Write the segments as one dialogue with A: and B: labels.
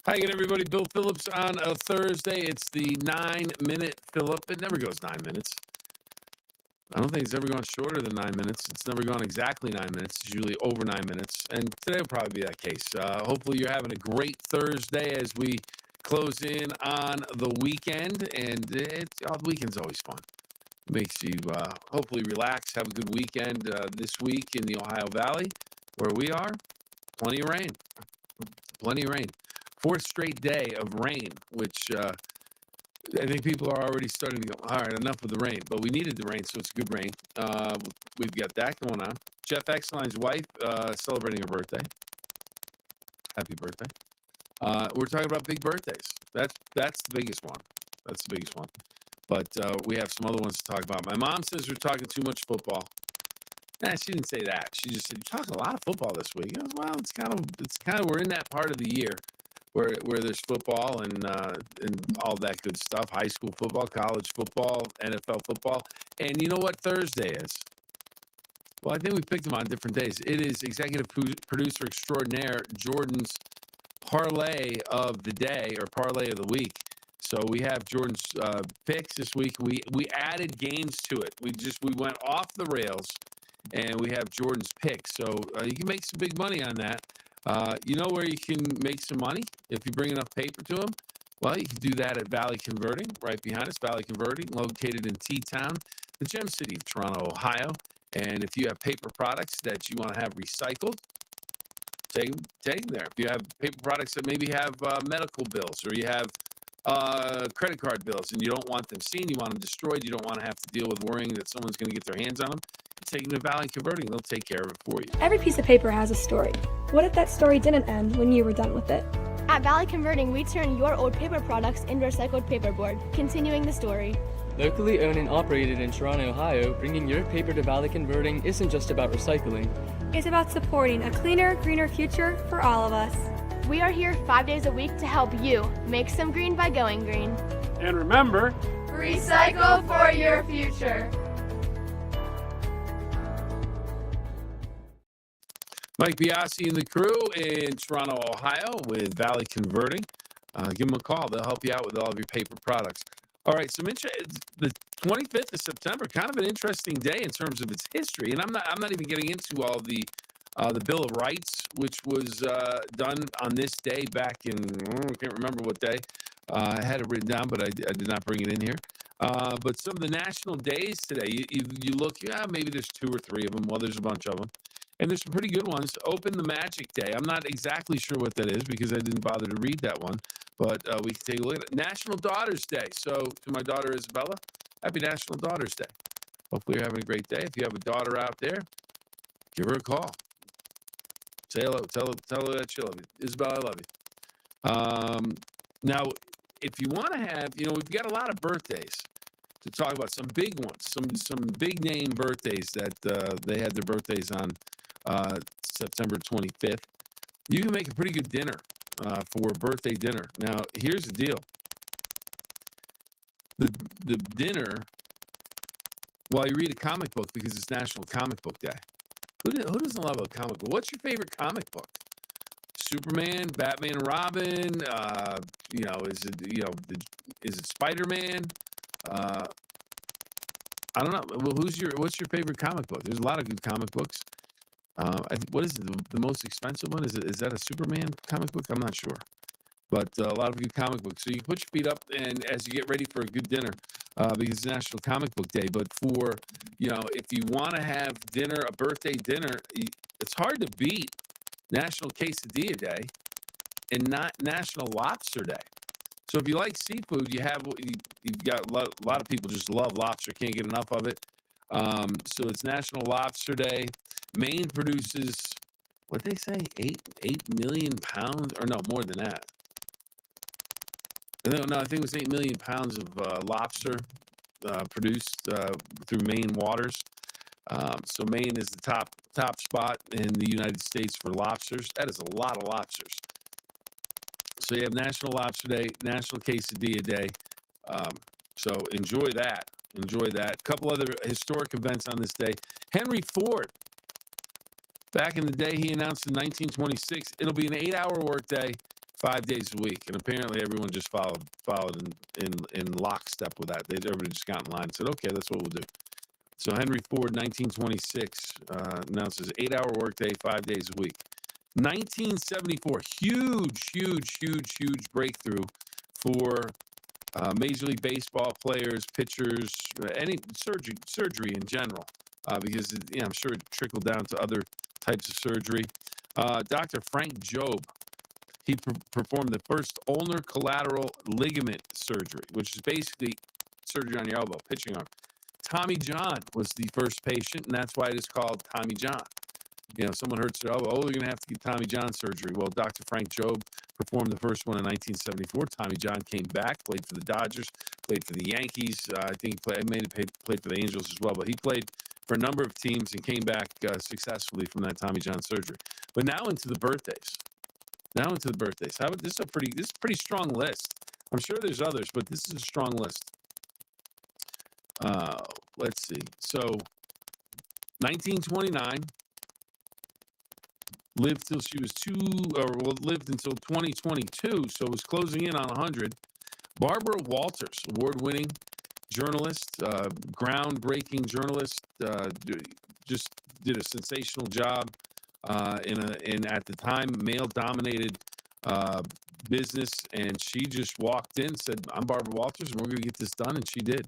A: Hi again, everybody. Bill Phillips on a Thursday. It's the 9-minute Phill-Up. It never goes 9 minutes. I don't think it's ever gone shorter than 9 minutes. It's never gone exactly 9 minutes. It's usually over 9 minutes. And today will probably be that case. Hopefully, you're having a great Thursday as we close in on the weekend. And the weekend's always fun. It makes you hopefully relax, have a good weekend this week in the Ohio Valley, where we are. Plenty of rain. Plenty of rain. Fourth straight day of rain, which I think people are already starting to go, all right, enough of the rain. But we needed the rain, so it's good rain. We've got that going on. Jeff Exline's wife celebrating her birthday. Happy birthday. We're talking about big birthdays. That's the biggest one. That's the biggest one. But we have some other ones to talk about. My mom says we're talking too much football. Nah, she didn't say that. She just said, you're talking a lot of football this week. I was, well, it's kind of we're in that part of the year where there's football and all that good stuff. High school football, college football, NFL football. And you know what Thursday is? Well, I think we picked them on different days. It is executive producer extraordinaire Jordan's parlay of the day or parlay of the week. So we have Jordan's picks this week. We added games to it. We went off the rails. And we have Jordan's picks. So you can make some big money on that. You know where you can make some money if you bring enough paper to them? Well, you can do that at Valley Converting, right behind us, Valley Converting, located in T-Town, the gem city of Toronto, Ohio. And if you have paper products that you want to have recycled, take them there. If you have paper products that maybe have medical bills or you have credit card bills and you don't want them seen, you want them destroyed, you don't want to have to deal with worrying that someone's going to get their hands on them, take them to Valley Converting. They'll take care of it for you.
B: Every piece of paper has a story. What if that story didn't end when you were done with it?
C: At Valley Converting, we turn your old paper products into recycled paperboard, continuing the story.
D: Locally owned and operated in Toronto, Ohio, bringing your paper to Valley Converting isn't just about recycling.
B: It's about supporting a cleaner, greener future for all of us.
C: We are here 5 days a week to help you make some green by going green.
E: And remember,
C: recycle for your future.
A: Mike Biasi and the crew in Toronto, Ohio with Valley Converting. Give them a call. They'll help you out with all of your paper products. All right, the 25th of September, kind of an interesting day in terms of its history. And I'm not even getting into all the Bill of Rights, which was done on this day back in, I can't remember what day. I had it written down, but I did not bring it in here. But some of the national days today, you look, maybe there's 2 or 3 of them. Well, there's a bunch of them. And there's some pretty good ones. Open the Magic Day. I'm not exactly sure what that is because I didn't bother to read that one. But we can take a look at it. National Daughters Day. So to my daughter Isabella, happy National Daughters Day. Hopefully you're having a great day. If you have a daughter out there, give her a call. Say hello. Tell her that she loves you. Isabella, I love you. Now, if you want to have, we've got a lot of birthdays to talk about. Some big ones, some big name birthdays that they had their birthdays on September 25th. You can make a pretty good dinner for a birthday dinner. Now, here's the deal. The dinner, while you read a comic book because it's National Comic Book Day. Who doesn't love a comic book? What's your favorite comic book? Superman, Batman and Robin, is it Spider-Man? I don't know. Well, what's your favorite comic book? There's a lot of good comic books. What is it, the most expensive one? Is that a Superman comic book? I'm not sure. But a lot of good comic books. So you can put your feet up and as you get ready for a good dinner, because it's National Comic Book Day. But for, if you want to have dinner, a birthday dinner, it's hard to beat National Quesadilla Day and not National Lobster Day. So if you like seafood, you've got a lot of people just love lobster, can't get enough of it. So it's National Lobster Day. Maine produces, what did they say, 8 million pounds, or no, more than that. No, I think it was 8 million pounds of lobster produced through Maine waters. So Maine is the top spot in the United States for lobsters. That is a lot of lobsters. So you have National Lobster Day, National Quesadilla Day. So enjoy that. A couple other historic events on this day. Henry Ford. Back in the day, he announced in 1926, it'll be an 8-hour workday, 5 days a week. And apparently everyone just followed in lockstep with that. Everybody just got in line and said, okay, that's what we'll do. So Henry Ford, 1926, announces 8-hour workday, 5 days a week. 1974, huge breakthrough for Major League Baseball players, pitchers, any surgery in general, because I'm sure it trickled down to other types of surgery. Dr. Frank Jobe, he performed the first ulnar collateral ligament surgery, which is basically surgery on your elbow, pitching arm. Tommy John was the first patient, and that's why it is called Tommy John. Someone hurts their elbow, they're going to have to get Tommy John surgery. Well, Dr. Frank Jobe performed the first one in 1974. Tommy John came back, played for the Dodgers, played for the Yankees. I think he played for the Angels as well, but he played for a number of teams and came back successfully from that Tommy John surgery. But now into the birthdays. This is a pretty strong list. I'm sure there's others, but this is a strong list. Let's see. So, 1929, lived till she was lived until 2022, so was closing in on 100. Barbara Walters, award-winning journalist, groundbreaking journalist, just did a sensational job in at the time male-dominated business, and she just walked in, said, "I'm Barbara Walters, and we're going to get this done," and she did.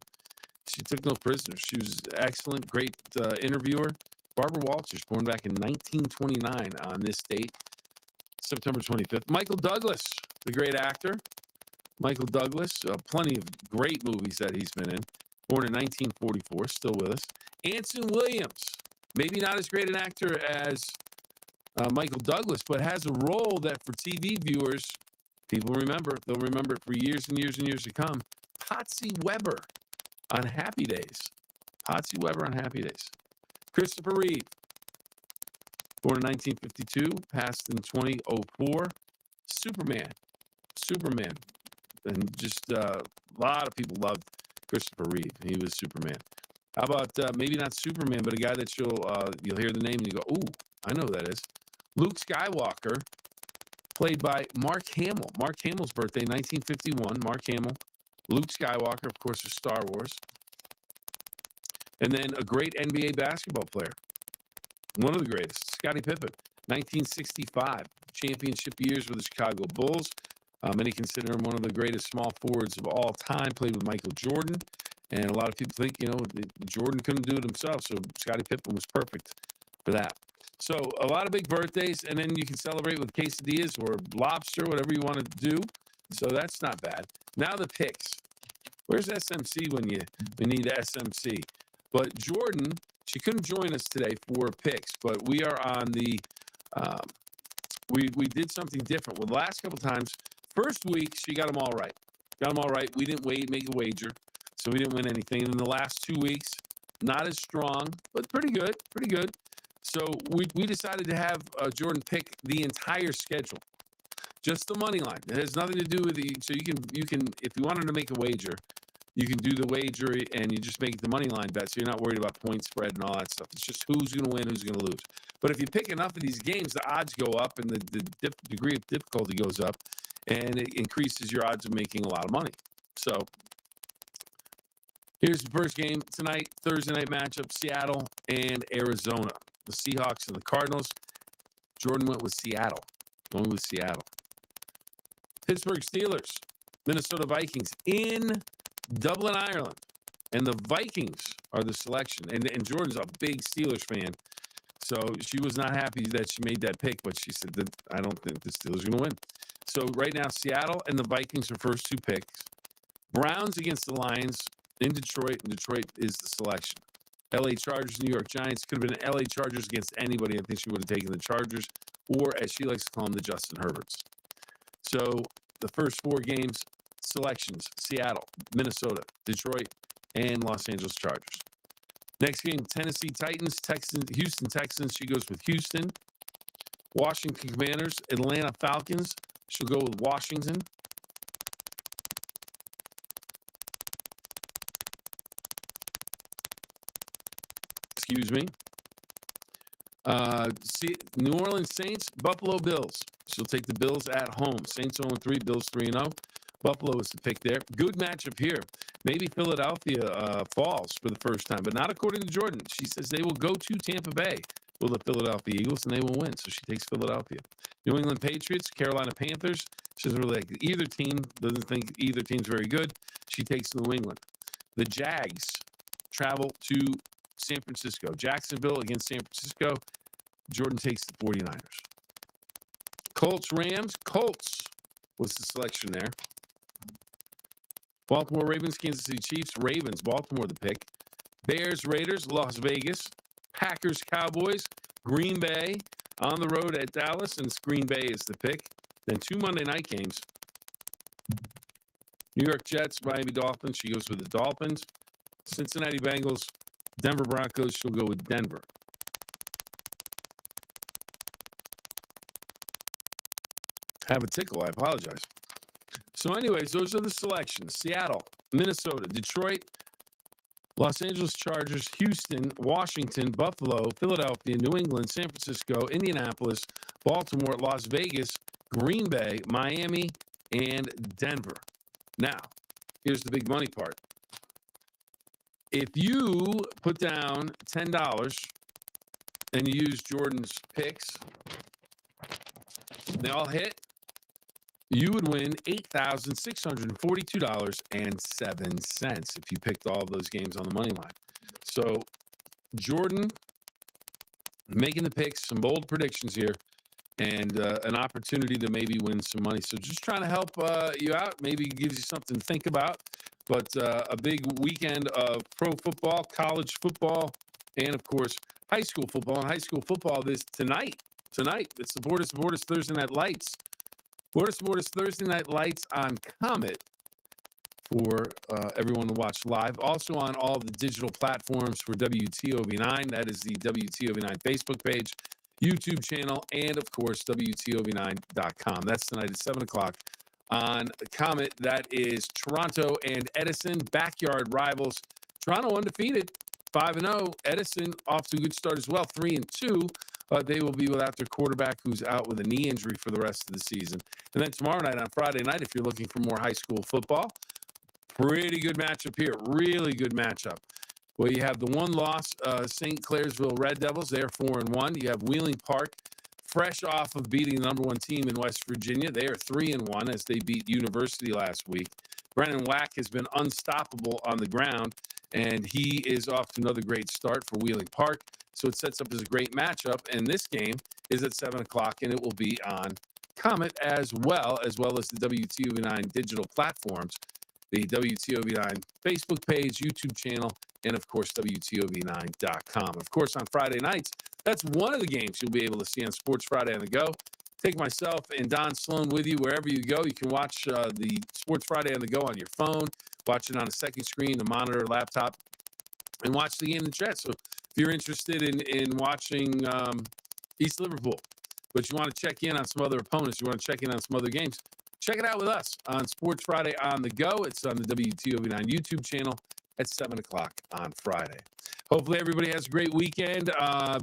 A: She took no prisoners. She was excellent, great interviewer. Barbara Walters, born back in 1929 on this date, September 25th. Michael Douglas, the great actor. Michael Douglas, plenty of great movies that he's been in. Born in 1944, still with us. Anson Williams, maybe not as great an actor as Michael Douglas, but has a role that for TV viewers, people remember. They'll remember it for years and years and years to come. Patsy Weber on Happy Days. Christopher Reeve, born in 1952, passed in 2004. Superman. And just a lot of people loved Christopher Reeve. He was Superman. How about maybe not Superman, but a guy that you'll hear the name and you go, ooh, I know who that is. Luke Skywalker, played by Mark Hamill. Mark Hamill's birthday, 1951. Mark Hamill. Luke Skywalker, of course, is Star Wars. And then a great NBA basketball player. One of the greatest, Scottie Pippen, 1965. Championship years with the Chicago Bulls. Many consider him one of the greatest small forwards of all time. Played with Michael Jordan. And a lot of people think, Jordan couldn't do it himself. So Scottie Pippen was perfect for that. So a lot of big birthdays. And then you can celebrate with quesadillas or lobster, whatever you want to do. So that's not bad. Now the picks. Where's SMC when you need SMC? But Jordan, she couldn't join us today for picks, but we are on the, we did something different. Well, the last couple times, first week, she got them all right. We didn't make a wager, so we didn't win anything. And in the last 2 weeks, not as strong, but pretty good. So we decided to have Jordan pick the entire schedule, just the money line. It has nothing to do with so you can, if you wanted to make a wager, you can do the wager and you just make the money line bet, so you're not worried about point spread and all that stuff. It's just who's going to win, who's going to lose. But if you pick enough of these games, the odds go up and the degree of difficulty goes up, and it increases your odds of making a lot of money. So here's the first game tonight, Thursday night matchup, Seattle and Arizona. The Seahawks and the Cardinals. Jordan went with Seattle. Going with Seattle. Pittsburgh Steelers, Minnesota Vikings in Dublin, Ireland. And the Vikings are the selection. And Jordan's a big Steelers fan. So she was not happy that she made that pick, but she said that I don't think the Steelers are going to win. So right now, Seattle and the Vikings are first two picks. Browns against the Lions in Detroit, and Detroit is the selection. LA Chargers, New York Giants. Could have been LA Chargers against anybody. I think she would have taken the Chargers, or as she likes to call them, the Justin Herberts. So the first four games, selections: Seattle, Minnesota, Detroit, and Los Angeles Chargers. Next game, Tennessee Titans, Houston Texans. She goes with Houston. Washington Commanders, Atlanta Falcons. She'll go with Washington. Excuse me. New Orleans Saints, Buffalo Bills. She'll take the Bills at home. Saints 0-3, Bills 3-0. Buffalo is the pick there. Good matchup here. Maybe Philadelphia falls for the first time, but not according to Jordan. She says they will go to Tampa Bay with the Philadelphia Eagles, and they will win. So she takes Philadelphia. New England Patriots, Carolina Panthers. She doesn't really like either team. Doesn't think either team's very good. She takes New England. The Jags travel to San Francisco. Jacksonville against San Francisco. Jordan takes the 49ers. Colts, Rams. Colts was the selection there. Baltimore Ravens, Kansas City Chiefs. Ravens, Baltimore the pick. Bears, Raiders, Las Vegas. Packers, Cowboys. Green Bay on the road at Dallas, and Green Bay is the pick. Then 2 Monday night games. New York Jets, Miami Dolphins. She goes with the Dolphins. Cincinnati Bengals, Denver Broncos. She'll go with Denver. Have a tickle. I apologize. So anyways, those are the selections. Seattle, Minnesota, Detroit, Los Angeles Chargers, Houston, Washington, Buffalo, Philadelphia, New England, San Francisco, Indianapolis, Baltimore, Las Vegas, Green Bay, Miami, and Denver. Now, here's the big money part. If you put down $10 and you use Jordan's picks, they all hit, you would win $8,642.07 if you picked all of those games on the money line. So Jordan making the picks, some bold predictions here, and an opportunity to maybe win some money. So just trying to help you out. Maybe it gives you something to think about. But a big weekend of pro football, college football, and, of course, high school football. And high school football this tonight. It's the Borders Thursday Night Lights. Borders Thursday Night Lights on Comet for everyone to watch live. Also on all the digital platforms for WTOV9. That is the WTOV9 Facebook page, YouTube channel, and, of course, WTOV9.com. That's tonight at 7 o'clock on Comet. That is Toronto and Edison, backyard rivals. Toronto undefeated, 5-0. Edison off to a good start as well, 3-2. They will be without their quarterback, who's out with a knee injury for the rest of the season. And then tomorrow night on Friday night, if you're looking for more high school football, pretty good matchup here. Really good matchup. Well, you have the one loss, St. Clairsville Red Devils. They're 4-1. You have Wheeling Park, fresh off of beating the number one team in West Virginia. They are 3-1 as they beat University last week. Brennan Wack has been unstoppable on the ground, and he is off to another great start for Wheeling Park. So it sets up as a great matchup, and this game is at 7 o'clock, and it will be on Comet as well as the WTOV9 digital platforms, the WTOV9 Facebook page, YouTube channel, and, of course, WTOV9.com. Of course, on Friday nights, that's one of the games you'll be able to see on Sports Friday on the Go. Take myself and Don Sloan with you wherever you go. You can watch the Sports Friday on the Go on your phone, watch it on a second screen, the monitor, laptop, and watch the game in the chat. So if you're interested in watching East Liverpool, but you want to check in on some other opponents, you want to check in on some other games, check it out with us on Sports Friday on the Go. It's on the WTOV9 YouTube channel at 7 o'clock on Friday. Hopefully everybody has a great weekend.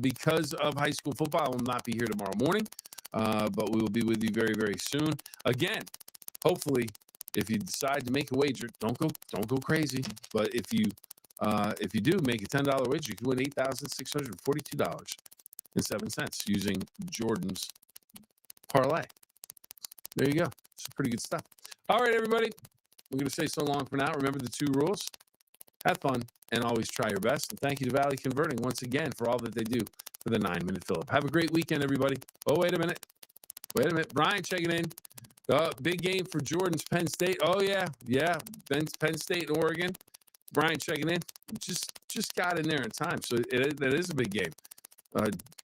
A: Because of high school football, I will not be here tomorrow morning, but we will be with you very, very soon. Again, hopefully, if you decide to make a wager, don't go crazy. But if you do make a $10 wager, you can win $8,642.07 using Jordan's parlay. There you go. It's pretty good stuff. All right, everybody. We're going to say so long for now. Remember the 2 rules. Have fun and always try your best. And thank you to Valley Converting once again for all that they do for the 9-Minute Fill-Up. Have a great weekend, everybody. Oh, wait a minute. Brian checking in. Big game for Jordan's Penn State. Oh, yeah. Penn State and Oregon. Brian checking in. Just got in there in time. So that is a big game.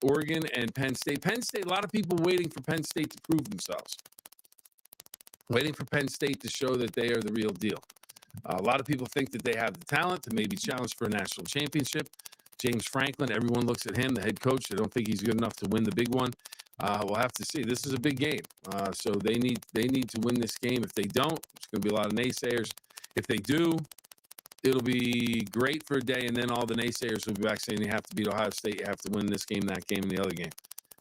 A: Oregon and Penn State. Penn State, a lot of people waiting for Penn State to prove themselves. Waiting for Penn State to show that they are the real deal. A lot of people think that they have the talent to maybe challenge for a national championship. James Franklin, everyone looks at him, the head coach. They don't think he's good enough to win the big one. We'll have to see. This is a big game. So they need to win this game. If they don't, there's going to be a lot of naysayers. If they do, it'll be great for a day, and then all the naysayers will be back saying you have to beat Ohio State, you have to win this game, that game, and the other game.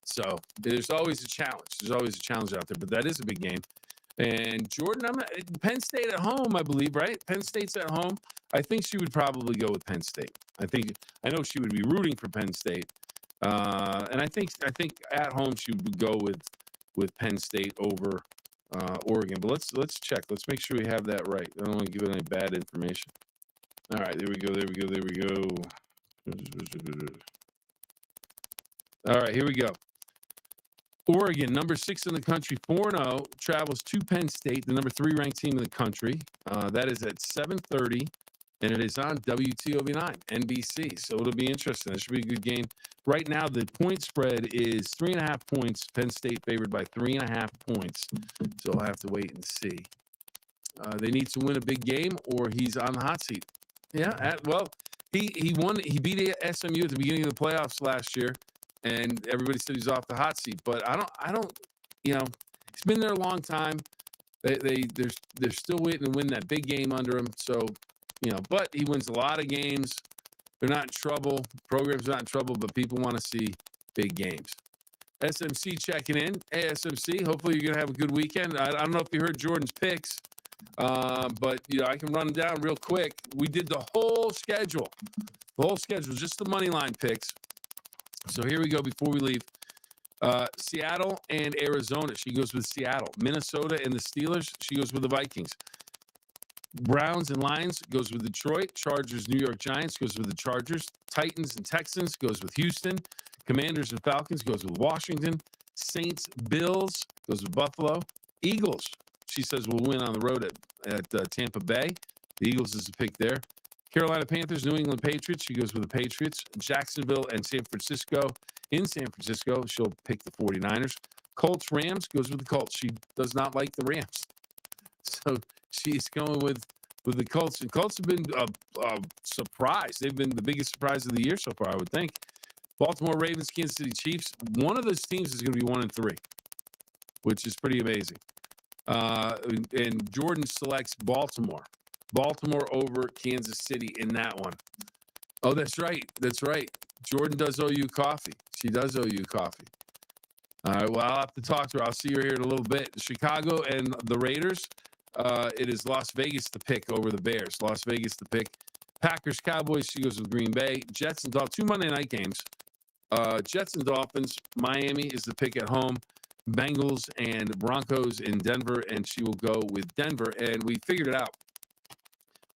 A: So there's always a challenge. There's always a challenge out there, but that is a big game. And Jordan, Penn State at home, I believe, right? Penn State's at home. I think she would probably go with Penn State. I know she would be rooting for Penn State, and I think at home she would go with Penn State over Oregon. But let's check. Let's make sure we have that right. I don't want to give it any bad information. All right, there we go. All right, here we go. Oregon, number 6 in the country, 4-0, travels to Penn State, the number 3 ranked team in the country. That is at 7:30, and it is on WTOV9, NBC. So it'll be interesting. It should be a good game. Right now, the point spread is 3.5 points. Penn State favored by 3.5 points. So I'll have to wait and see. They need to win a big game, or he's on the hot seat. Yeah, well, he won. He beat SMU at the beginning of the playoffs last year. And everybody said he's off the hot seat, but I don't, he's been there a long time. They're still waiting to win that big game under him. So, but he wins a lot of games. They're not in trouble. The program's not in trouble, but people want to see big games. SMC checking in. Hey, SMC, hopefully you're going to have a good weekend. I don't know if you heard Jordan's picks, but, I can run them down real quick. We did the whole schedule, just the money line picks. So here we go before we leave. Seattle and Arizona. She goes with Seattle. Minnesota and the Steelers. She goes with the Vikings. Browns and Lions goes with Detroit. Chargers, New York Giants goes with the Chargers. Titans and Texans goes with Houston. Commanders and Falcons goes with Washington. Saints, Bills goes with Buffalo. Eagles, she says, will win on the road at Tampa Bay. The Eagles is the pick there. Carolina Panthers, New England Patriots. She goes with the Patriots. Jacksonville and San Francisco. In San Francisco, she'll pick the 49ers. Colts, Rams goes with the Colts. She does not like the Rams. So she's going with the Colts. And Colts have been a surprise. They've been the biggest surprise of the year so far, I would think. Baltimore Ravens, Kansas City Chiefs. One of those teams is going to be 1-3, which is pretty amazing. And Jordan selects Baltimore. Baltimore over Kansas City in that one. Oh, that's right. Jordan does owe you coffee. She does owe you coffee. All right, well, I'll have to talk to her. I'll see her here in a little bit. Chicago and the Raiders. It is Las Vegas to pick over the Bears. Las Vegas to pick. Packers, Cowboys, she goes with Green Bay. Jets and Dolphins, 2 Monday night games. Jets and Dolphins, Miami is the pick at home. Bengals and Broncos in Denver, and she will go with Denver. And we figured it out.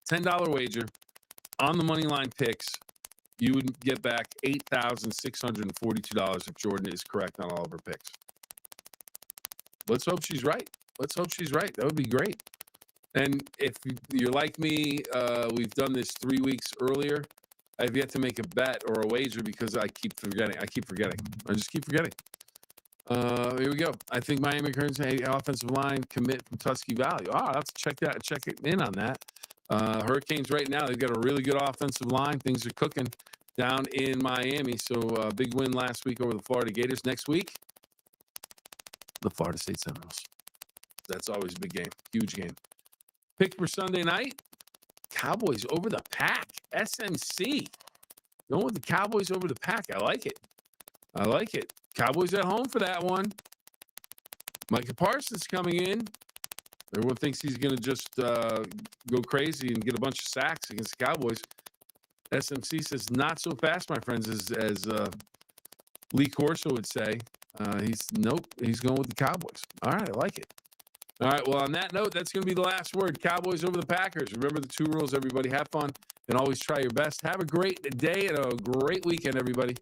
A: $10 wager on the money line picks, you would get back $8,642 if Jordan is correct on all of her picks. Let's hope she's right. That would be great. And if you're like me, we've done this 3 weeks earlier. I've yet to make a bet or a wager because I keep forgetting. I just keep forgetting. Here we go. I think Miami Hurricanes offensive line commit from Tusky Valley. I'll have to check it in on that. Hurricanes right now, they've got a really good offensive line. Things are cooking down in Miami. So big win last week over the Florida Gators. Next week, the Florida State Seminoles. That's always a big game. Huge game. Pick for Sunday night, Cowboys over the Pack. SMC. Going with the Cowboys over the Pack. I like it. Cowboys at home for that one. Micah Parsons coming in. Everyone thinks he's going to just go crazy and get a bunch of sacks against the Cowboys. SMC says, not so fast, my friends, as Lee Corso would say. He's going with the Cowboys. All right, I like it. All right, well, on that note, that's going to be the last word. Cowboys over the Packers. Remember the 2 rules, everybody. Have fun and always try your best. Have a great day and a great weekend, everybody.